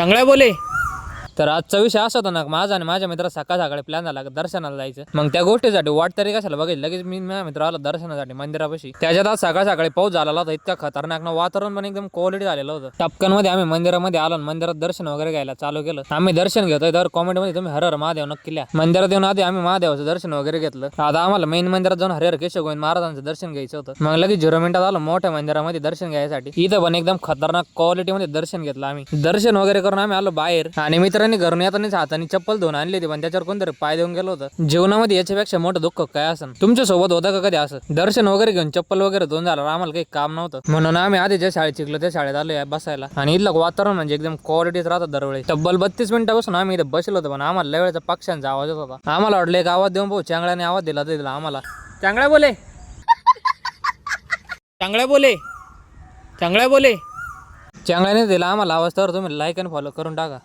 चांगल्या बोले. तर आजचा विषय असा होता ना, माझा आणि माझ्या मित्रा सकाळ सकाळी प्लॅन झाला दर्शनाला जायचं. मग त्या गोष्टीसाठी वाट तरी कशाला बघायची, लगेच मी माझ्या मित्र आला दर्शनासाठी मंदिरापाशी. त्याच्यात आज सकाळ सकाळी पाऊस झालेला होता, इतका खतरनाक ना, वातावरण पण एकदम क्वालिटी झालेलं होतं. टपकनमध्ये आम्ही मंदिरामध्ये आलो, मंदिरात दर्शन वगैरे घ्यायला चालू केलं. आम्ही दर्शन घेतोय दर कॉमेंटमध्ये तुम्ही हर हर महादेव नक्की लिहा. मंदिरात येऊन आधी आम्ही महादेवाचं दर्शन वगैरे घेतलं. आता आम्हाला मेन मंदिरात जाऊन हरिहर केशव गोविंद महाराजांचं दर्शन घ्यायचं होतं. मग लगेच 0 मिनिटात आलो मोठ्या मंदिरामध्ये दर्शन घ्यायसाठी. इथं पण एकदम खतरनाक क्वालिटीमध्ये दर्शन घेतलं आम्ही. दर्शन वगैरे करून आम्ही आलो बाहेर आणि मित्रांनी घरून येतानाच हाताने चप्पल धुवून आणली होती, पण त्याच्यावर कोणतरी पाय देऊन गेलो होतं. जीवनामध्ये याच्यापेक्षा मोठं दुःख काय असं. तुमच्या सोबत होतं का कधी असं? दर्शन वगैरे घेऊन चप्पल वगैरे धुवून झालं, आम्हाला काही काम नव्हतं म्हणून आम्ही आधी ज्या शाळेत शिकलो त्या शाळेत आलो बसायला. आणि इथलं वातावरण म्हणजे एकदम क्वालिटीच राहतं दरवेळी. तब्बल 32 मिनिटापासून आम्ही इथे बसलो होतो, पण आम्हाला लय वेळेचा पक्ष्यांचा आवाज येत होता. आम्हाला वाटलं एक आवाज देऊन भाऊ चांगल्याने आवाज दिला आम्हाला. चांगल्या बोले, चांगल्या बोले, चांगल्या बोले. चांगल्याने दिला आम्हाला आवाज. तर तुम्ही लाईक आणि फॉलो करून टाका.